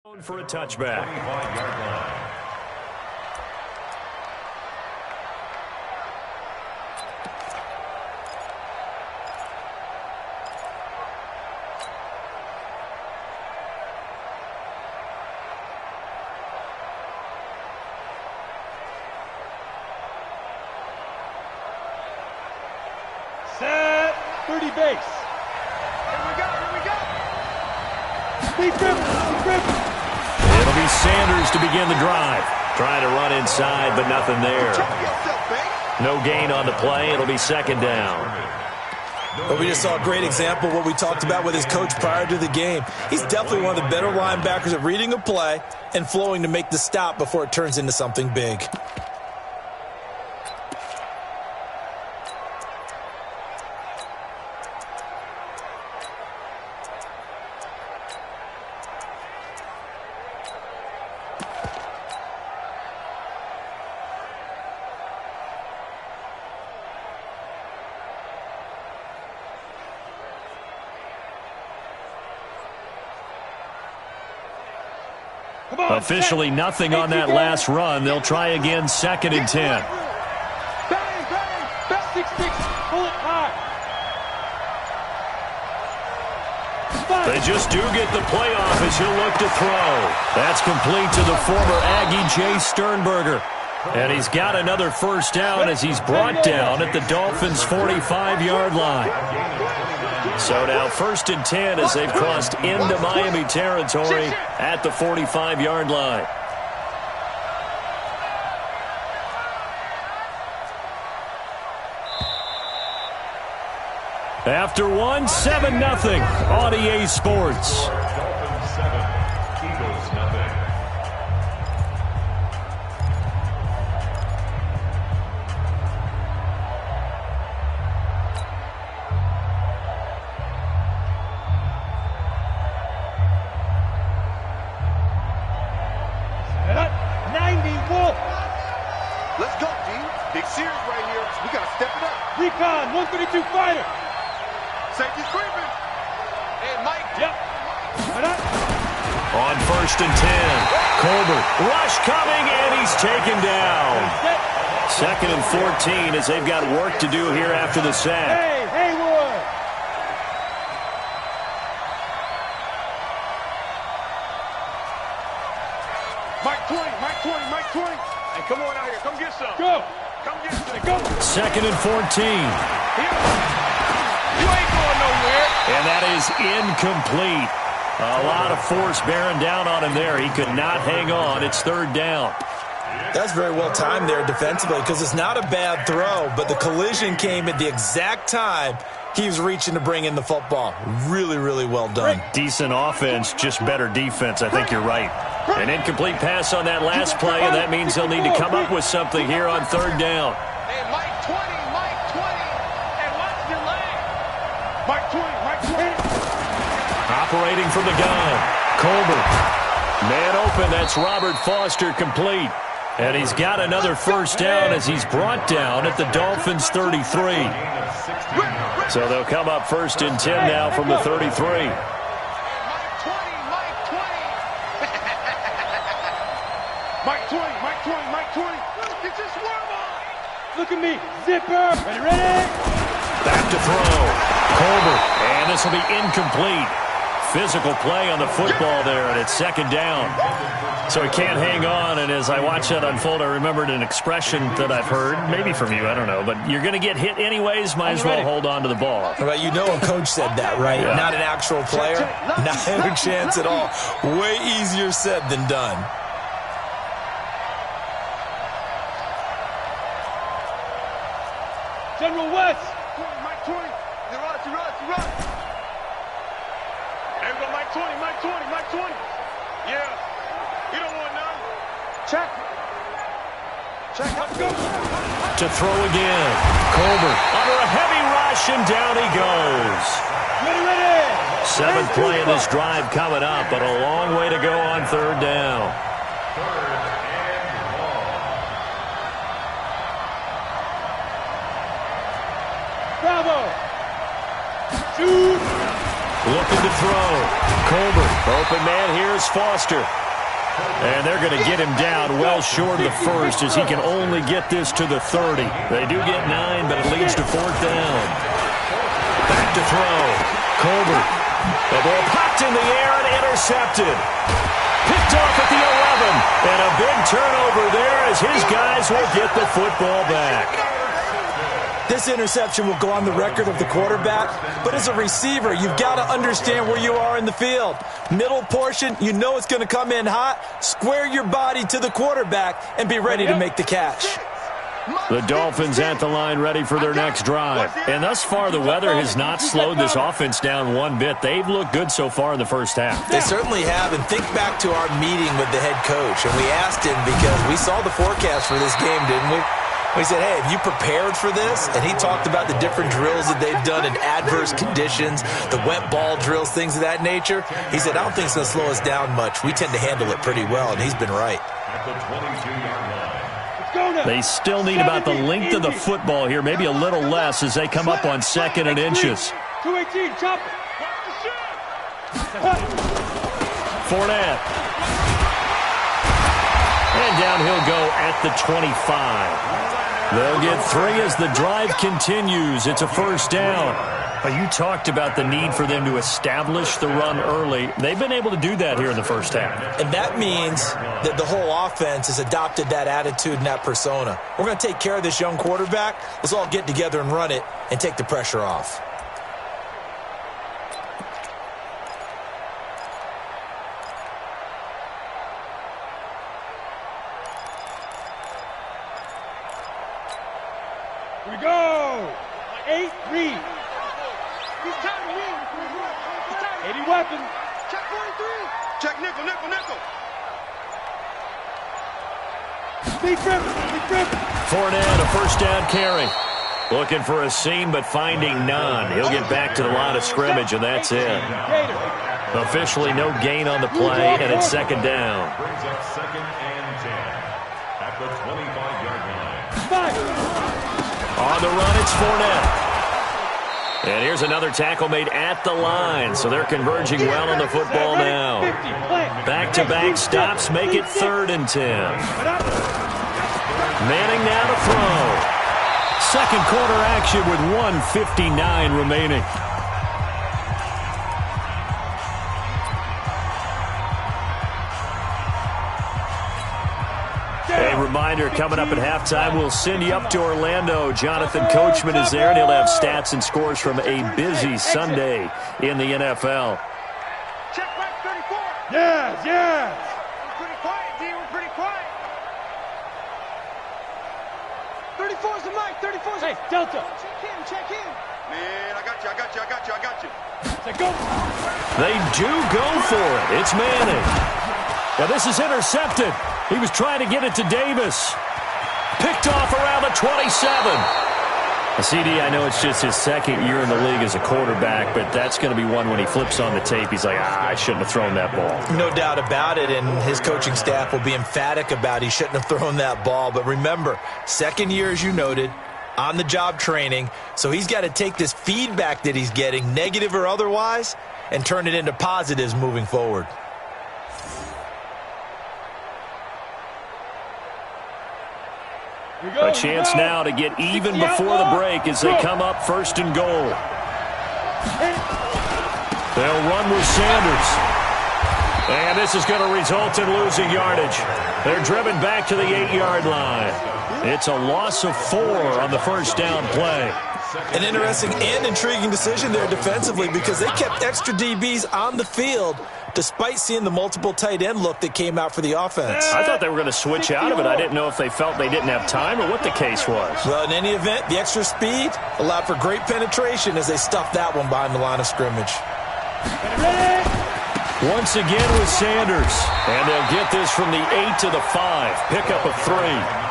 For a touchback. Set 30 base. Here we go. Speed grip. It'll be Sanders to begin the drive. Trying to run inside, but nothing there. No gain on the play. It'll be second down. But we just saw a great example of what we talked about with his coach prior to the game. He's definitely one of the better linebackers at reading a play and flowing to make the stop before it turns into something big. Officially nothing on that last run. They'll try again, second and 10. Bang. Back 6-6. Pull it high. They just do get the playoff as he'll look to throw. That's complete to the former Aggie Jay Sternberger. And he's got another first down as he's brought down at the Dolphins' 45-yard line. So now first and 10 as they've crossed into Miami territory at the 45-yard line. After one, 7-0 on EA Sports. Dolphins 7, Eagles nothing. Let's go, D. Big series right here. We got to step it up. Recon, 132 fighter. Safety's creeping. And Mike. Yep. On first and 10, Colbert. Rush coming, and he's taken down. Second and 14 as they've got work to do here after the sack. Hey, Haywood. Mike 20. Hey, come on out here. Come get some. Go. Come get some. Go. Second and 14. You ain't going nowhere. And that is incomplete. A lot of force bearing down on him there. He could not hang on. It's third down. That's very well timed there defensively because it's not a bad throw, but the collision came at the exact time he was reaching to bring in the football. Really, really well done. Decent offense, just better defense. I think you're right. An incomplete pass on that last play, and that means they'll need to come up with something here on third down. Hey, Mike 20. And watch your leg. Mike 20. Operating from the gun, Colbert. Man open, that's Robert Foster complete. And he's got another first down as he's brought down at the Dolphins' 33. So they'll come up first and 10 now from the 33. Mike 20. Get your swerve on. Look at me. Zipper. Ready? Back to throw. Colbert. And this will be incomplete. Physical play on the football there, and it's second down. So he can't hang on, and as I watch that unfold, I remembered an expression that I've heard, maybe from you, I don't know, but you're going to get hit anyways, might as well hold on to the ball. Right, you know a coach said that, right? Yeah. Not an actual player. Not a chance at all. Way easier said than done. General West. Mike 20. You run. There we go, Mike 20. Yeah. You don't want none. Check. Let's go. To throw again. Colbert under a heavy rush, and down he goes. Ready. Seventh play of this drive coming up, but a long way to go on third down. Bravo. Shoot. looking to throw. Colbert, open man, here's Foster. And they're going to get him down well short of the first as he can only get this to the 30. They do get 9, but it leads to 4th down. Back to throw. Colbert. The ball popped in the air and intercepted. Picked off at the 11. And a big turnover there as his guys will get the football back. This interception will go on the record of the quarterback, but as a receiver, you've got to understand where you are in the field. Middle portion, you know it's going to come in hot. Square your body to the quarterback and be ready to make the catch. The Dolphins at the line ready for their next drive. And thus far, the weather has not slowed this offense down one bit. They've looked good so far in the first half. They certainly have. And think back to our meeting with the head coach. And we asked him because we saw the forecast for this game, didn't we? We said, hey, have you prepared for this? And he talked about the different drills that they've done in adverse conditions, the wet ball drills, things of that nature. He said, I don't think it's going to slow us down much. We tend to handle it pretty well, and he's been right. They still need about the length of the football here, maybe a little less as they come up on 2nd and inches. 218, chop it. Fournette. And down he'll go at the 25. They'll get 3 as the drive continues. It's a 1st down. You talked about the need for them to establish the run early. They've been able to do that here in the first half. And that means that the whole offense has adopted that attitude and that persona. We're going to take care of this young quarterback. Let's all get together and run it and take the pressure off. Here we go. 8, read. He's time to read. 80 weapon. Check 43. Check nickel, nickel, nickel. Big Griffin. Fournette, a 1st down carry. Looking for a seam, but finding none. He'll get back to the line of scrimmage, and that's it. Officially no gain on the play, and it's 2nd down. Brings up 2nd and 10 at the 25-yard line. On the run, it's Fournette. And here's another tackle made at the line, so they're converging well on the football now. Back-to-back stops make it 3rd and 10. Manning now to throw. 2nd quarter action with 1:59 remaining. A reminder, coming up at halftime, we'll send you up to Orlando. Jonathan Coachman is there, and he'll have stats and scores from a busy Sunday in the NFL. Check back 34. Yes. We're pretty quiet, D. We're pretty quiet. 34's the mic. 34's Hey, Delta. Check in. Man, I got you. Say go. They do go for it. It's Manning. Now this is intercepted. He was trying to get it to Davis. Picked off around the 27. CD, I know it's just his 2nd year in the league as a quarterback, but that's going to be one when he flips on the tape. He's like, I shouldn't have thrown that ball. No doubt about it, and his coaching staff will be emphatic about he shouldn't have thrown that ball. But remember, 2nd year, as you noted, on-the-job training, so he's got to take this feedback that he's getting, negative or otherwise, and turn it into positives moving forward. A chance now to get even before the break as they come up 1st and goal. They'll run with Sanders. And this is going to result in losing yardage. They're driven back to the 8-yard line. It's a loss of 4 on the 1st down play. An interesting and intriguing decision there defensively because they kept extra DBs on the field despite seeing the multiple tight end look that came out for the offense. I thought they were going to switch out of it. I didn't know if they felt they didn't have time or what the case was. Well, in any event, the extra speed allowed for great penetration as they stuffed that one behind the line of scrimmage. Once again with Sanders. And they'll get this from the 8 to the 5. Pickup of 3.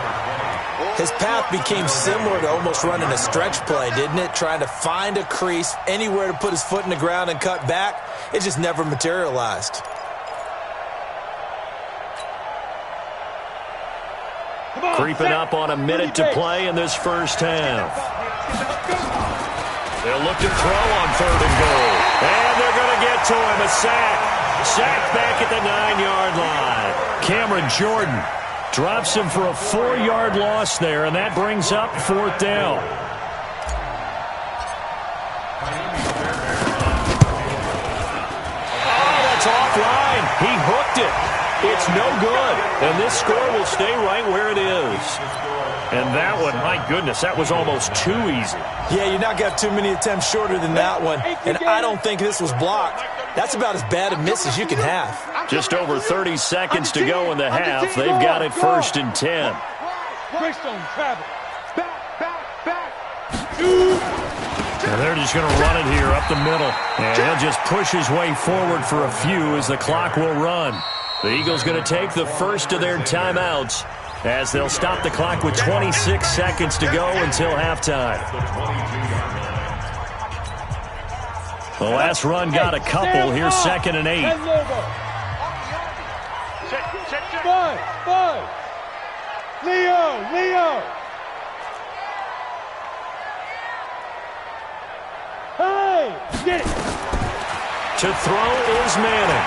His path became similar to almost running a stretch play, didn't it? Trying to find a crease, anywhere to put his foot in the ground and cut back. It just never materialized. Creeping up on a minute to play in this first half. They'll look to throw on 3rd and goal. And they're going to get to him. A sack. Sack back at the 9-yard line. Cameron Jordan drops him for a 4-yard loss there, and that brings up 4th down. Oh, that's offline. He hooked it. It's no good. And this score will stay right where it is. And that one, my goodness, that was almost too easy. Yeah, you're not got too many attempts shorter than that one. And I don't think this was blocked. That's about as bad a miss as you can have. Just over 30 seconds to go in the half. They've got it 1st and 10. Greystone travel. Back. And they're just going to run it here up the middle. And he'll just push his way forward for a few as the clock will run. The Eagles going to take the first of their timeouts as they'll stop the clock with 26 seconds to go until halftime. The last run got a couple. Here's 2nd and 8. 5. Leo. Hey, get it. To throw is Manning.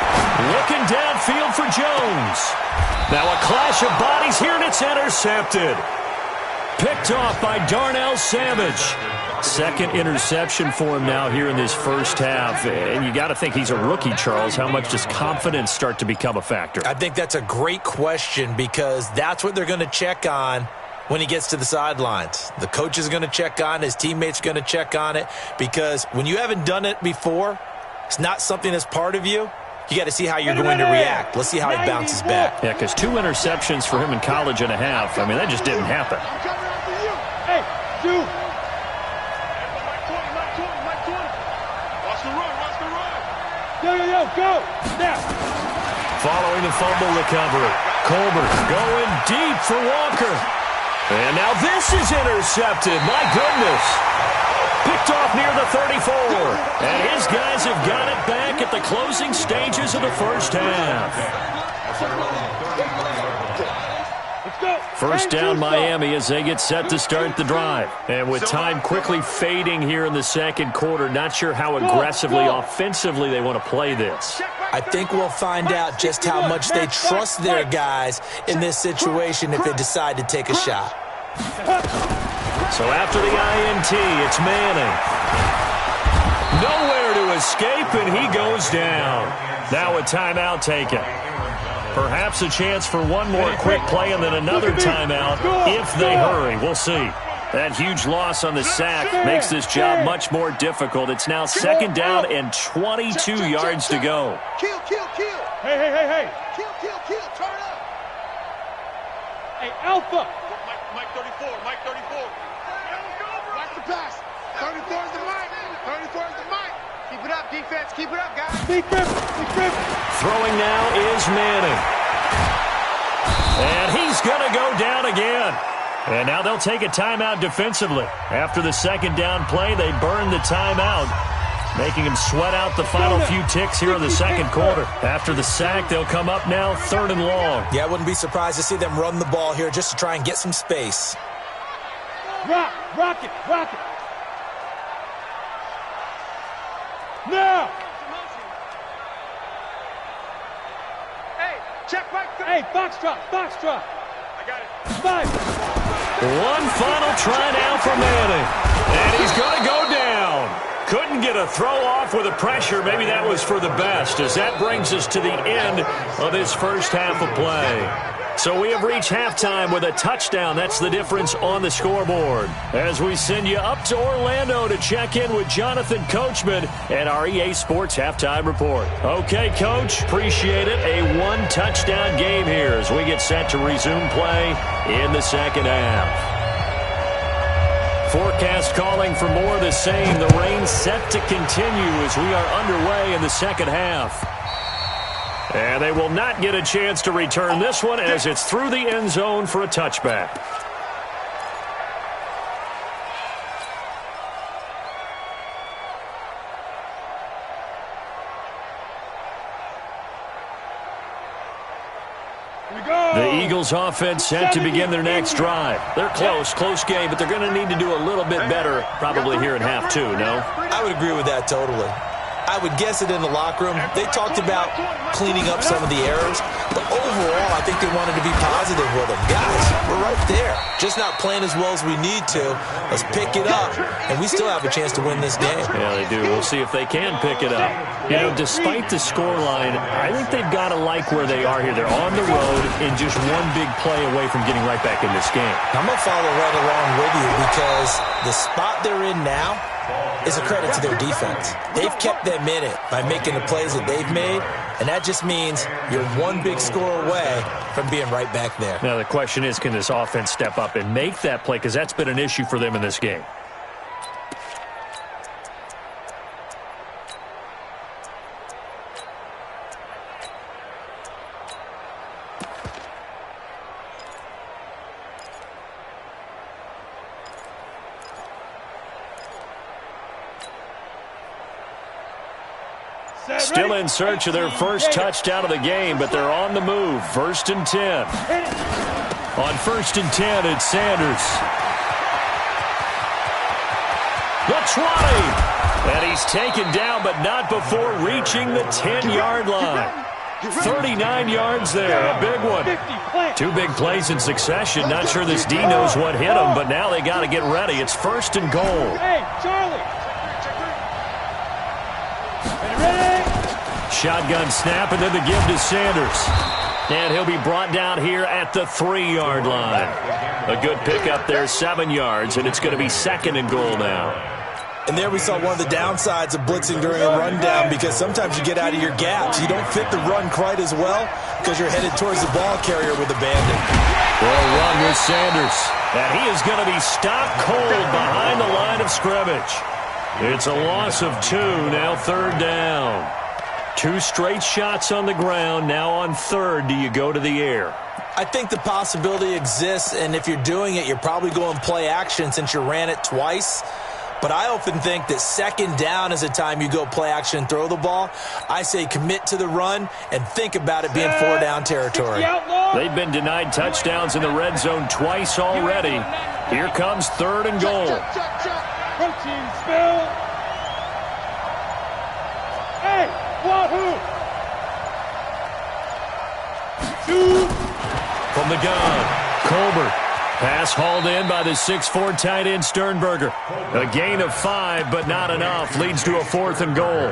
Looking downfield for Jones. Now a clash of bodies here, and it's intercepted. Picked off by Darnell Savage. 2nd interception for him now here in this first half. And you got to think he's a rookie, Charles. How much does confidence start to become a factor? I think that's a great question because that's what they're going to check on when he gets to the sidelines. The coach is going to check on it. His teammates are going to check on it because when you haven't done it before, it's not something that's part of you. You got to see how you're going to react. Let's see how he bounces back. Yeah, because 2 interceptions for him in college and a half. I mean, that just didn't happen. Hey, dude. Watch the run. Yo, go. Now. Following the fumble recovery. Colbert going deep for Walker. And now this is intercepted. My goodness. Picked off near the 34. And his guys have got it back at the closing stages of the first half. First down Miami as they get set to start the drive. And with time quickly fading here in the second quarter, not sure how aggressively, offensively they want to play this. I think we'll find out just how much they trust their guys in this situation if they decide to take a shot. So after the INT, it's Manning. Nowhere to escape, and he goes down. Now a timeout taken. Perhaps a chance for one more quick play and then another timeout if they hurry. We'll see. That huge loss on the sack makes this job much more difficult. It's now 2nd down and 22 yards to go. Kill. Hey. Kill. Turn up. Hey, Alpha. Mike 34. Watch the pass. 34 is the Mike. Keep it up, defense. Keep it up, guys. Big grip. Throwing now is Manning. And he's going to go down again. And now they'll take a timeout defensively. After the 2nd down play, they burn the timeout, making him sweat out the final few ticks here in the second quarter. After the sack, they'll come up now 3rd and long. Yeah, I wouldn't be surprised to see them run the ball here just to try and get some space. Rock it. Now. Hey, check Mike. Hey, Foxtrot. I got it. 5. One final try now for Manning. And he's going to go down. Couldn't get a throw off with the pressure. Maybe that was for the best, as that brings us to the end of this first half of play. So we have reached halftime with a touchdown. That's the difference on the scoreboard. As we send you up to Orlando to check in with Jonathan Coachman and our EA Sports Halftime Report. Okay, Coach, appreciate it. A 1-touchdown game here as we get set to resume play in the second half. Forecast calling for more of the same. The rain set to continue as we are underway in the second half. And they will not get a chance to return this one as it's through the end zone for a touchback. The Eagles Eagles offense set to begin their next drive. They're close game, but they're going to need to do a little bit better probably here in half two, no? I would agree with that totally. I would guess it in the locker room. They talked about cleaning up some of the errors, but overall, I think they wanted to be positive with them. Guys, we're right there. Just not playing as well as we need to. Let's pick it up, and we still have a chance to win this game. Yeah, they do. We'll see if they can pick it up. You know, despite the scoreline, I think they've got to like where they are here. They're on the road and just one big play away from getting right back in this game. I'm going to follow right along with you because the spot they're in now is a credit to their defense. They've kept them in it by making the plays that they've made, and that just means you're one big score away from being right back there. Now, the question is, can this offense step up and make that play? Because that's been an issue for them in this game. Still in search of their first touchdown of the game, but they're on the move. 1st and 10. On 1st and 10, it's Sanders. The 20. And he's taken down, but not before reaching the 10-yard line. 39 yards there, a big one. 2 big plays in succession. Not sure this D knows what hit him, but now they got to get ready. It's 1st and goal. Hey, Charlie. Ready? Shotgun snap, and then the give to Sanders. And he'll be brought down here at the 3-yard line. A good pickup there, 7 yards, and it's going to be 2nd and goal now. And there we saw one of the downsides of blitzing during a rundown because sometimes you get out of your gaps. You don't fit the run quite as well because you're headed towards the ball carrier with a bandit. Well run with Sanders. And he is going to be stopped cold behind the line of scrimmage. It's a loss of 2, now 3rd down. 2 straight shots on the ground. Now on 3rd, do you go to the air? I think the possibility exists, and if you're doing it, you're probably going play action since you ran it twice. But I often think that 2nd down is a time you go play action and throw the ball. I say commit to the run and think about it being 4-down territory. They've been denied touchdowns in the red zone twice already. Here comes 3rd and goal. Protein spill. Hey, wahoo! 2. From the gun, Colbert. Pass hauled in by the 6'4" tight end Sternberger. A gain of 5, but not enough. Leads to a 4th and goal.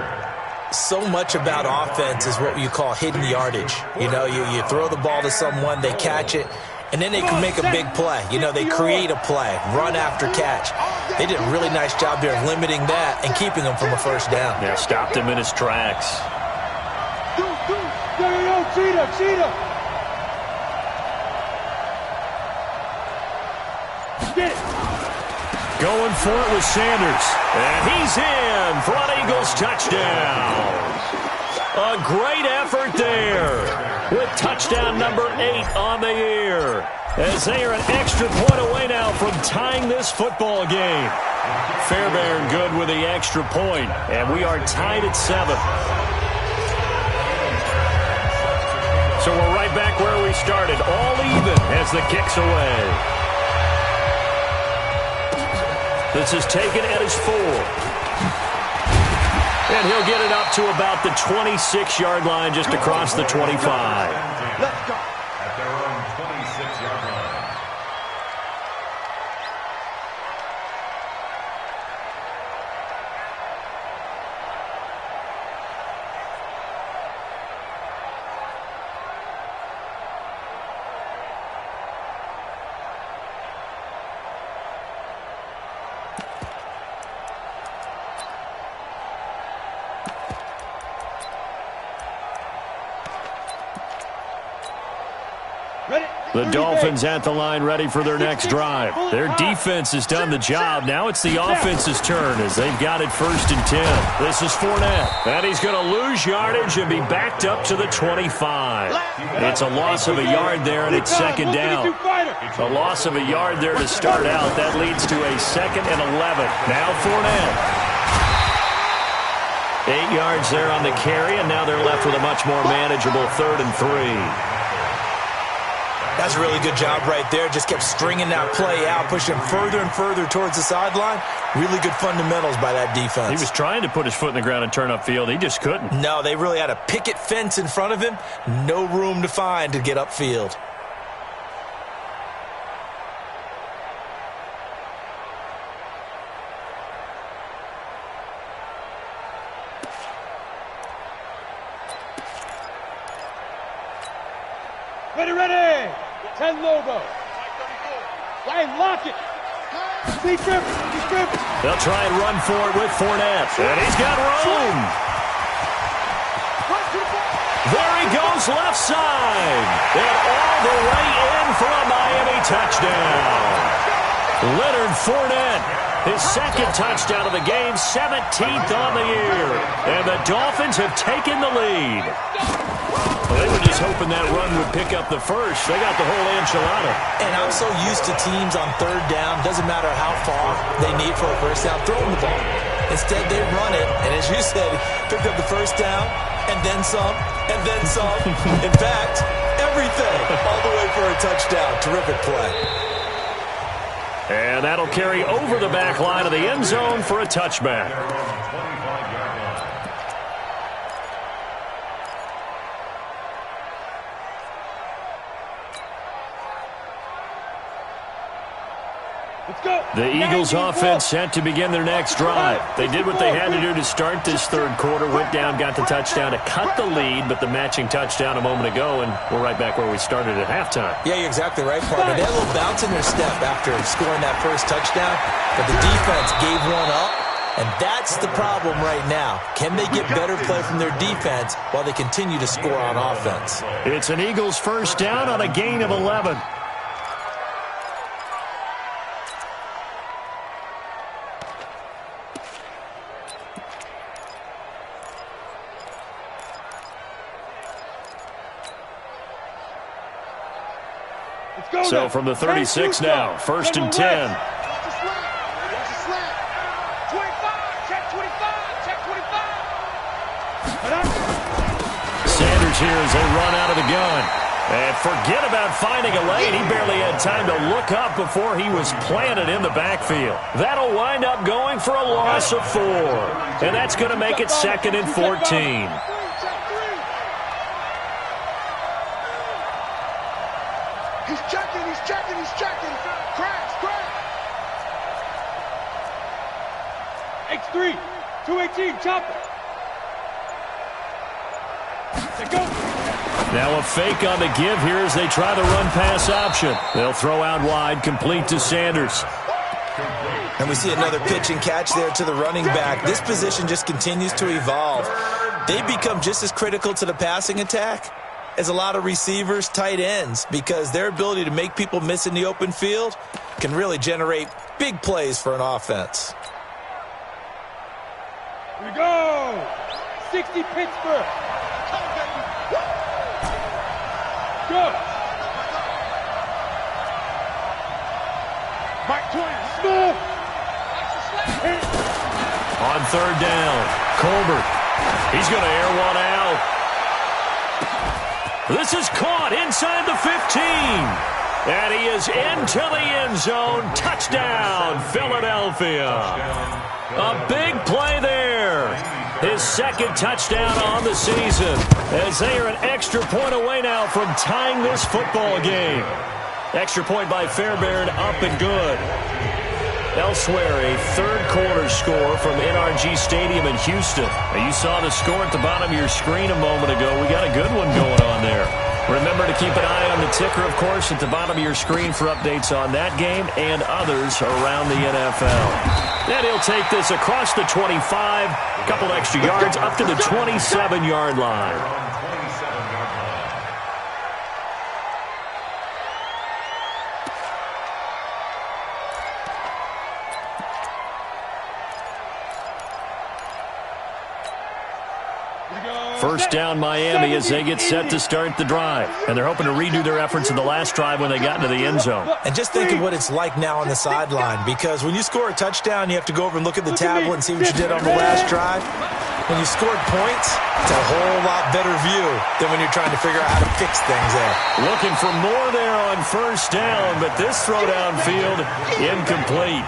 So much about offense is what you call hidden yardage. You know, you throw the ball to someone, they catch it, and then they can make a big play. You know, they create a play, run after catch. They did a really nice job there of limiting that and keeping him from a 1st down. Yeah, stopped him in his tracks. Cheetah. Get it. Going for it with Sanders. And he's in for an Eagles touchdown. A great effort there with touchdown number 8 on the year. As they are an extra point away now from tying this football game. Fairbairn good with the extra point, and we are tied at 7. So we're right back where we started, all even as the kick's away. This is taken at his 4. And he'll get it up to about the 26-yard line, just across the 25. Let's go. At their own 26-yard line. The Dolphins at the line ready for their next drive. Their defense has done the job. Now it's the offense's turn as they've got it 1st and 10. This is Fournette. And he's going to lose yardage and be backed up to the 25. It's a loss of a yard there, and it's 2nd down. A loss of a yard there to start out. That leads to a 2nd and 11. Now Fournette. 8 yards there on the carry, and now they're left with a much more manageable 3rd and 3. That's a really good job right there. Just kept stringing that play out, pushing him further and further towards the sideline. Really good fundamentals by that defense. He was trying to put his foot in the ground and turn upfield. He just couldn't. No, they really had a picket fence in front of him. No room to find to get upfield. Ready. 10 logo. Line, lock it. See dribble. They'll try and run for it with Fournette. And he's got room. There he goes left side. And all the way in for a Miami touchdown. Leonard Fournette, his second touchdown of the game, 17th on the year. And the Dolphins have taken the lead. Well, they were just hoping that run would pick up the first. They got the whole enchilada. And I'm so used to teams on third down, doesn't matter how far they need for a first down, throw them the ball. Instead, they run it, and as you said, picked up the first down, and then some, and then some. In fact, everything, all the way for a touchdown. Terrific play. And that'll carry over the back line of the end zone for a touchback. The Eagles offense set to begin their next drive. They did what they had to do to start this third quarter, went down, got the touchdown to cut the lead, but the matching touchdown a moment ago, and we're right back where we started at halftime. Yeah, you're exactly right, partner. They had a little bounce in their step after scoring that first touchdown, but the defense gave one up, and that's the problem right now. Can they get better play from their defense while they continue to score on offense? It's an Eagles first down on a gain of 11. So from the 36 now, first and 10. Check 25, check 25. Sanders here as they run out of the gun. And forget about finding a lane. He barely had time to look up before he was planted in the backfield. That'll wind up going for a loss of 4. And that's going to make it 2nd and 14. He's checking. Crash. X3, 218, chopper. Let's go. Now a fake on the give here as they try the run-pass option. They'll throw out wide, complete to Sanders. And we see another pitch and catch there to the running back. This position just continues to evolve. They become just as critical to the passing attack as a lot of receivers, tight ends, because their ability to make people miss in the open field can really generate big plays for an offense. Here we go. 60 Pittsburgh. Go. Mike Twain, smooth. On third down, Colbert. He's going to air one out. This is caught inside the 15. And he is into the end zone. Touchdown, Philadelphia. A big play there. His second touchdown on the season, as they are an extra point away now from tying this football game. Extra point by Fairbairn, up and good. Elsewhere, a third quarter score from NRG Stadium in Houston. Now, you saw the score at the bottom of your screen a moment ago. We got a good one going on there. Remember to keep an eye on the ticker, of course, at the bottom of your screen for updates on that game and others around the NFL. Then he'll take this across the 25, a couple extra yards, up to the 27-yard line. First down Miami as they get set to start the drive. And they're hoping to redo their efforts in the last drive when they got into the end zone. And just think of what it's like now on the sideline, because when you score a touchdown, you have to go over and look at the tablet and see what you did on the last drive. When you scored points, it's a whole lot better view than when you're trying to figure out how to fix things there. Looking for more there on first down, but this throw downfield, incomplete.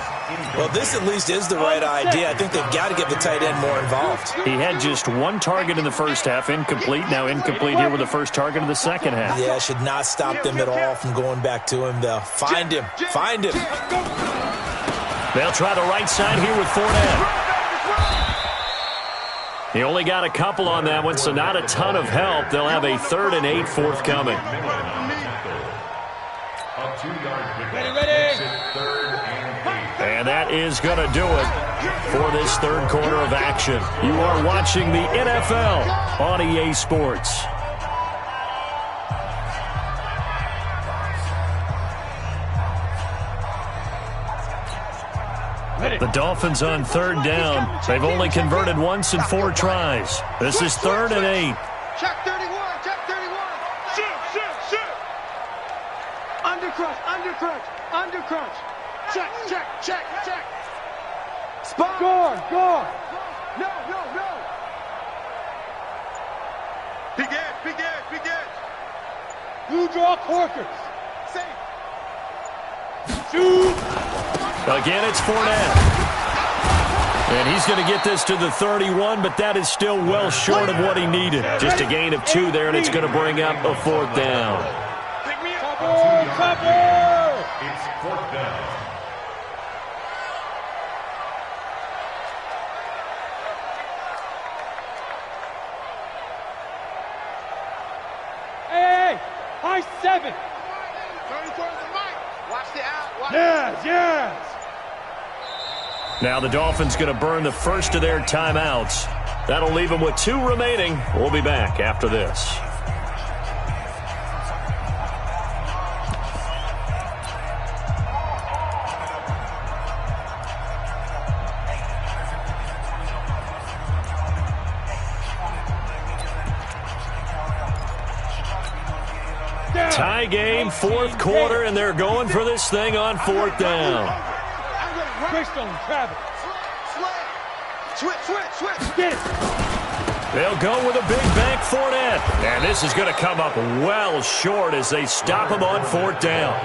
Well, this at least is the right idea. I think they've got to get the tight end more involved. He had just one target in the first half, incomplete. Now incomplete here with the first target of the second half. Yeah, should not stop them at all from going back to him, though. Find him. Find him. They'll try the right side here with Fournette. He only got a couple on that one, so not a ton of help. They'll have a 3rd and 8 forthcoming. And that is going to do it for this third quarter of action. You are watching the NFL on EA Sports. The Dolphins on 3rd down. They've only converted once in 4 tries. This is 3rd and 8. Check 31, check 31. Shoot. Under crunch. Check. Spot. Guard. No. Begin. You draw corkers. Safe. Shoot. Again, it's Fournette. And he's going to get this to the 31, but that is still well short of what he needed. Just a gain of 2 there, and it's going to bring up a 4th down. Pick me up. Cover. It's 4th down. Hey, high 7. 34 is the mic. Watch the out. Yes. Now the Dolphins going to burn the first of their timeouts. That'll leave them with 2 remaining. We'll be back after this. Tie game, 4th quarter, and they're going for this thing on 4th down. Crystal, Travis. Switch. Get it. They'll go with a big bank Fournette. And this is going to come up well short as they stop him on 4th down.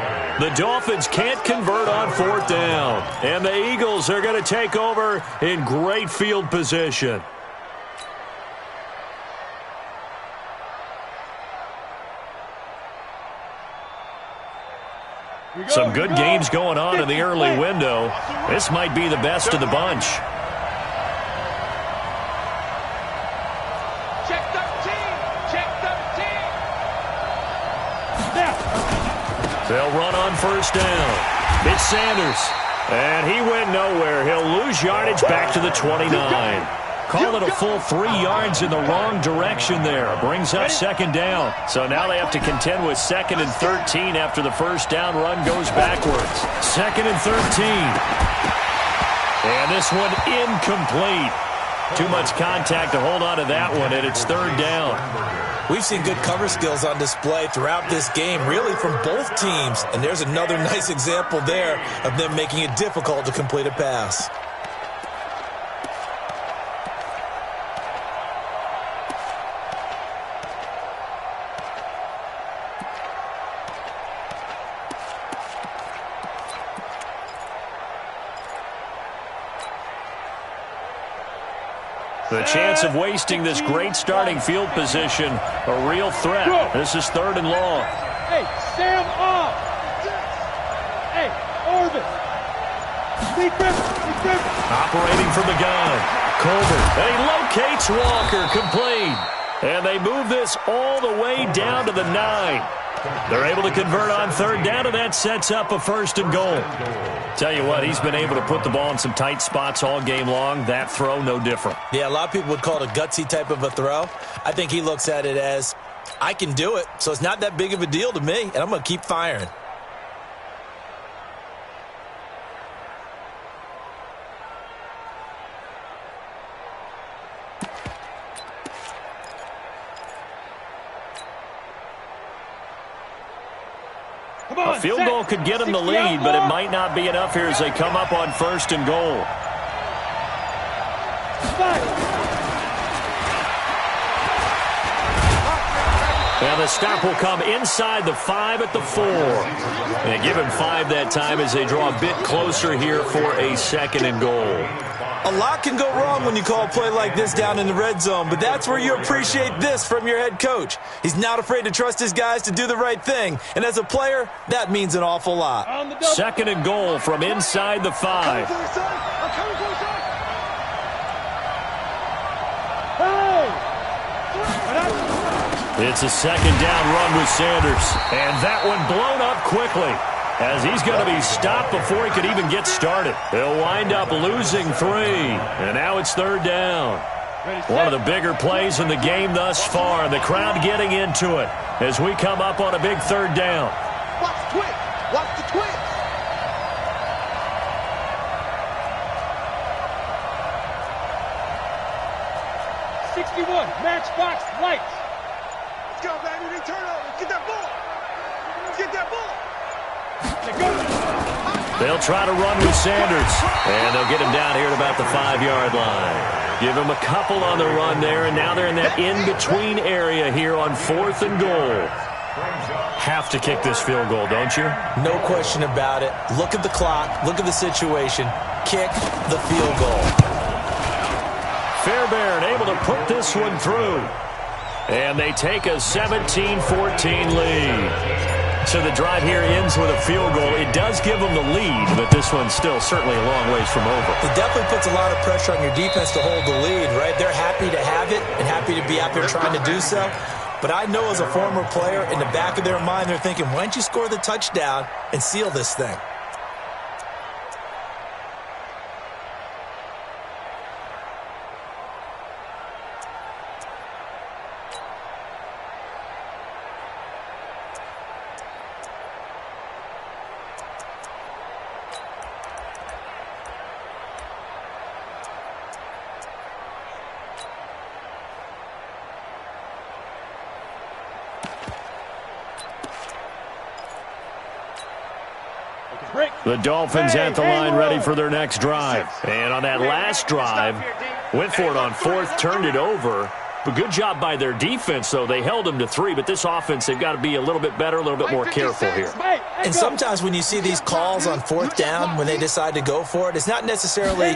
The Dolphins can't convert on 4th down. And the Eagles are going to take over in great field position. Some good games going on in the early window. This might be the best of the bunch. Check 13. They'll run on first down. It's Sanders. And he went nowhere. He'll lose yardage back to the 29. Call it a full 3 yards in the wrong direction there. Brings up 2nd down. So now they have to contend with 2nd and 13 after the first down run goes backwards. 2nd and 13. And this one incomplete. Too much contact to hold on to that one, and it's 3rd down. We've seen good cover skills on display throughout this game, really from both teams. And there's another nice example there of them making it difficult to complete a pass. The chance of wasting this great starting field position, a real threat. This is 3rd and long. Hey, Sam off. Hey, Orvis. Lee Griffin. Operating from the gun. Colbert. And he locates Walker, complete. And they move this all the way down to the 9. They're able to convert on 3rd down, and that sets up a 1st and goal. Tell you what, he's been able to put the ball in some tight spots all game long. That throw, no different. Yeah, a lot of people would call it a gutsy type of a throw. I think he looks at it as, I can do it, so it's not that big of a deal to me, and I'm going to keep firing. A field goal could get them the lead, but it might not be enough here as they come up on 1st and goal. And the stop will come inside the 5 at the 4. And give him 5 that time as they draw a bit closer here for a 2nd and goal. A lot can go wrong when you call a play like this down in the red zone, but that's where you appreciate this from your head coach. He's not afraid to trust his guys to do the right thing, and as a player, that means an awful lot. 2nd and goal from inside the 5. It's a 2nd down run with Sanders, and that one blown up quickly, as he's going to be stopped before he could even get started. He'll wind up losing 3, and now it's 3rd down. One of the bigger plays in the game thus far, and the crowd getting into it as we come up on a big 3rd down. Watch the twins. Watch the twins. Matchbox lights. Let's go, baby. They turn over. Get that ball. Get that ball. They'll try to run with Sanders, and they'll get him down here at about the 5-yard line. Give him a couple on the run there, and now they're in that in-between area here on 4th and goal. Have to kick this field goal, don't you? No question about it. Look at the clock. Look at the situation. Kick the field goal. Fairbairn able to put this one through. And they take a 17-14 lead. So the drive here ends with a field goal. It does give them the lead, but this one's still certainly a long ways from over. It definitely puts a lot of pressure on your defense to hold the lead, right? They're happy to have it and happy to be out there trying to do so. But I know as a former player, in the back of their mind, they're thinking, why don't you score the touchdown and seal this thing? The Dolphins at the line ready for their next drive. And on that last drive, went for it on 4th, turned it over. But good job by their defense, though. They held them to 3, but this offense, they've got to be a little bit better, a little bit more careful here. And sometimes when you see these calls on 4th down, when they decide to go for it, it's not necessarily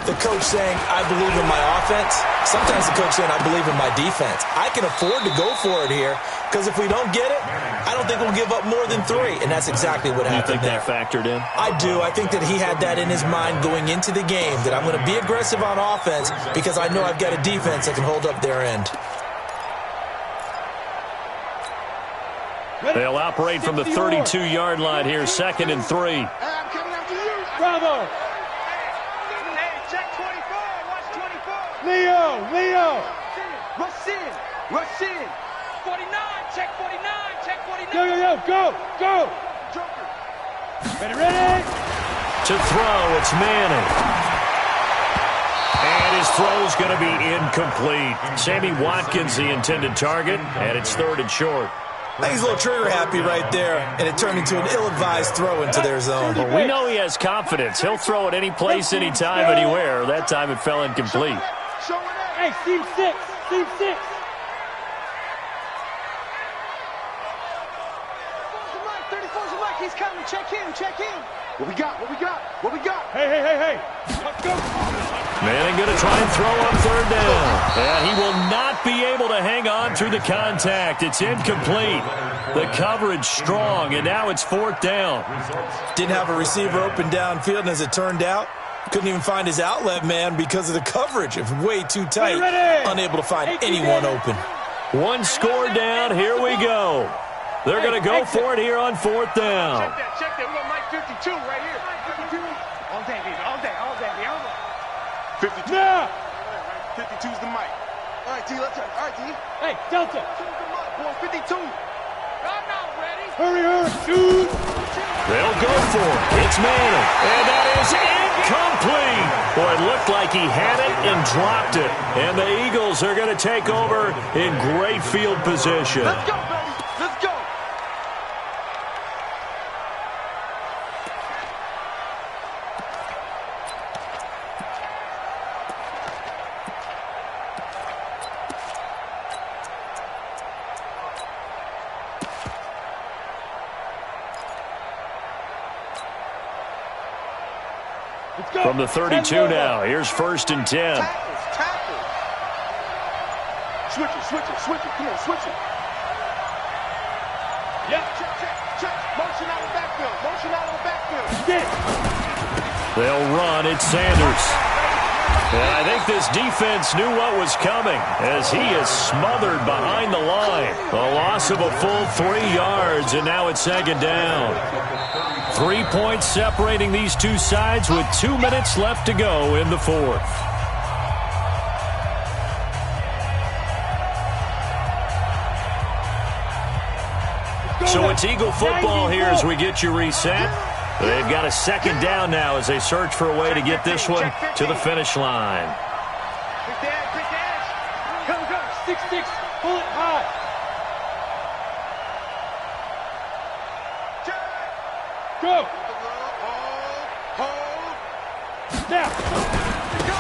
the coach saying, I believe in my offense. Sometimes the coach saying, I believe in my defense. I can afford to go for it here, because if we don't get it, I don't think we'll give up more than 3, and that's exactly what happened there. You think that factored in? I do. I think that he had that in his mind going into the game, that I'm going to be aggressive on offense because I know I've got a defense that can hold up their end. They'll operate from the 32-yard line here, 2nd and 3. Hey, I'm coming after you. Bravo. Hey, check 24. Watch 24. Leo. Rush in. Rush in. 49. Check 49. Check 49. Go. Joker. Ready. To throw, it's Manning. And his throw's going to be incomplete. Sammy Watkins, the intended target, and it's 3rd and short. I think he's a little trigger happy right there, and it turned into an ill-advised throw into their zone. Well, we know he has confidence. He'll throw it any place, anytime, anywhere. That time it fell incomplete. Hey, seam 6. 34's the mic. He's coming. Check in. What we got? Hey. Let's go. Manning going to try and throw on 3rd down. And he will not be able to hang on through the contact. It's incomplete. The coverage strong, and now it's 4th down. Didn't have a receiver open downfield, and as it turned out, couldn't even find his outlet man because of the coverage. It's way too tight. Unable to find anyone open. One score down. Here we go. They're going to go for it here on 4th down. Check that. We got Mike 52 right here. 52. All day, baby. 52. Nah. 52's the mic. All right, T, let's go. All right, T. Hey, Delta. Boy, 52. I'm not ready. Hurry, dude. They'll go for it. It's Manning. And that is incomplete. Boy, it looked like he had it and dropped it. And the Eagles are going to take over in great field position. Let's go, baby. Let's go. From the 32 now, here's 1st and 10. Tackles. Switch it. Come on, switch it. Yeah. Check. Motion out of the backfield. Stick. They'll run. It's Sanders. And I think this defense knew what was coming as he is smothered behind the line. A loss of a full 3 yards, and now it's 2nd down. 3 points separating these two sides with 2 minutes left to go in the 4th. So it's Eagle football here as we get you reset. They've got a 2nd down now as they search for a way to get this one to the finish line. Quick dash. Go. 6-6. Pull it high. Go. Hold. Now.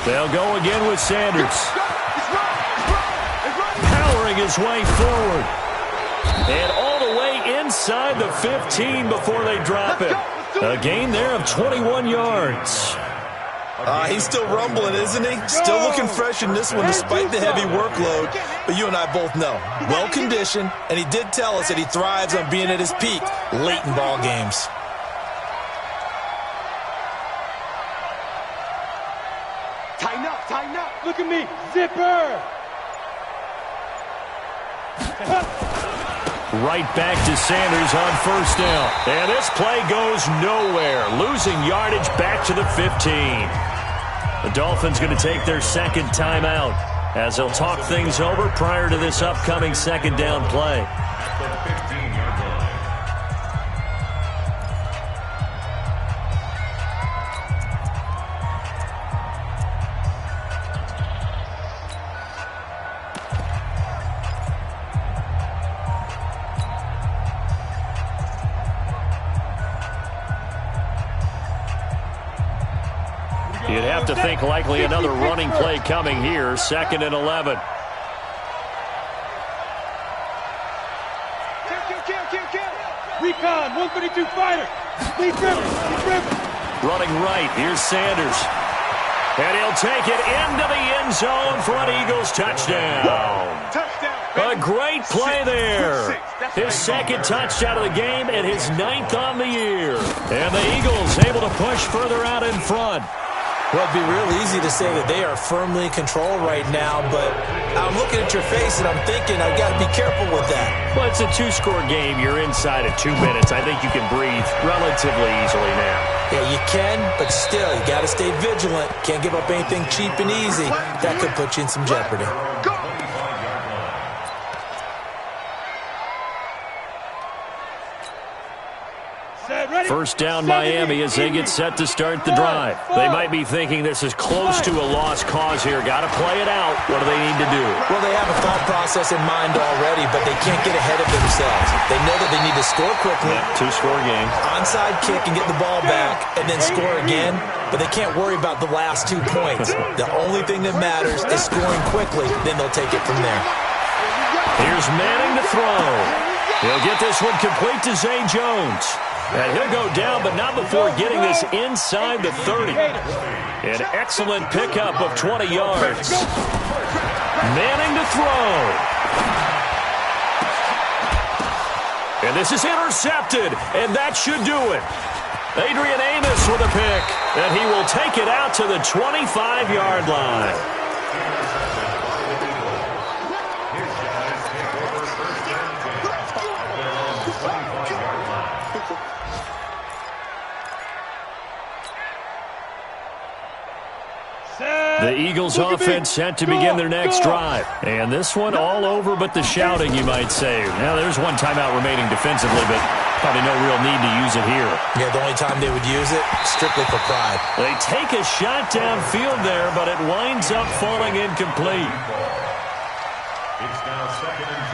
They'll go again with Sanders. Powering his way forward. And all the way inside the 15 before they drop it. A gain there of 21 yards. He's still rumbling, isn't he? Still looking fresh in this one despite the heavy workload. But you and I both know, well-conditioned, and he did tell us that he thrives on being at his peak late in ball games. Tighten up. Look at me. Zipper. Right back to Sanders on 1st down. And this play goes nowhere. Losing yardage back to the 15. The Dolphins going to take their 2nd timeout as they'll talk things over prior to this upcoming 2nd down play. At the 15-yard line. You'd have to think likely another running play coming here. 2nd and 11. Kill. Recon. 132 fighter. Deep river. Running right. Here's Sanders. And he'll take it into the end zone for an Eagles touchdown. A great play there. His 2nd touchdown of the game and his 9th on the year. And the Eagles able to push further out in front. Well, it'd be real easy to say that they are firmly in control right now, but I'm looking at your face and I'm thinking I've got to be careful with that. Well, it's a 2-score game. You're inside of 2 minutes. I think you can breathe relatively easily now. Yeah, you can, but still, you got to stay vigilant. Can't give up anything cheap and easy. That could put you in some jeopardy. First down Miami as they get set to start the drive. They might be thinking this is close to a lost cause here. Got to play it out. What do they need to do? Well, they have a thought process in mind already, but they can't get ahead of themselves. They know that they need to score quickly. Yeah, 2-score game. Onside kick and get the ball back and then score again, but they can't worry about the last 2 points. The only thing that matters is scoring quickly, then they'll take it from there. Here's Manning to throw. He'll get this one complete to Zay Jones. And he'll go down, but not before getting this inside the 30. An excellent pickup of 20 yards. Manning to throw. And this is intercepted, and that should do it. Adrian Amos with a pick, and he will take it out to the 25-yard line. The Eagles offense set to begin their next drive. And this one all over but the shouting, you might say. Now, there's one timeout remaining defensively, but probably no real need to use it here. Yeah, the only time they would use it, strictly for pride. They take a shot downfield there, but it winds up falling incomplete. It's now 2nd and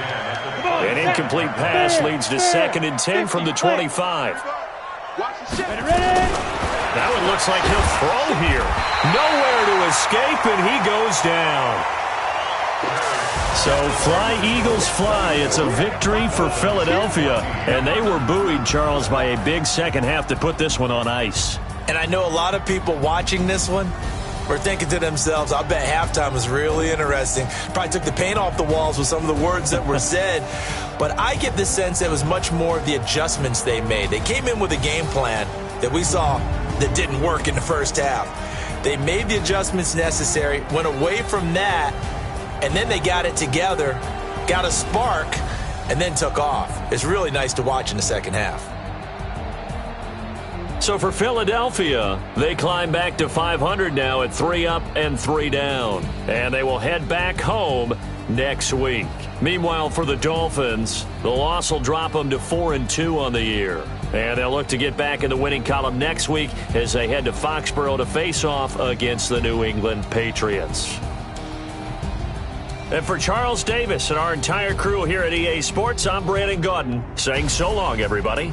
10. An incomplete pass leads to 2nd and 10 from the 25. Now it looks like he'll throw here. Nowhere to escape, and he goes down. So fly, Eagles, fly. It's a victory for Philadelphia. And they were buoyed, Charles, by a big second half to put this one on ice. And I know a lot of people watching this one were thinking to themselves, I bet halftime was really interesting. Probably took the paint off the walls with some of the words that were said. But I get the sense it was much more of the adjustments they made. They came in with a game plan that we saw that didn't work in the first half. They made the adjustments necessary, went away from that, and then they got it together, got a spark, and then took off. It's really nice to watch in the second half. So for Philadelphia, they climb back to 500 now at 3 up and 3 down. And they will head back home next week. Meanwhile, for the Dolphins, the loss will drop them to 4-2 on the year. And they'll look to get back in the winning column next week as they head to Foxborough to face off against the New England Patriots. And for Charles Davis and our entire crew here at EA Sports, I'm Brandon Gaudin saying so long, everybody.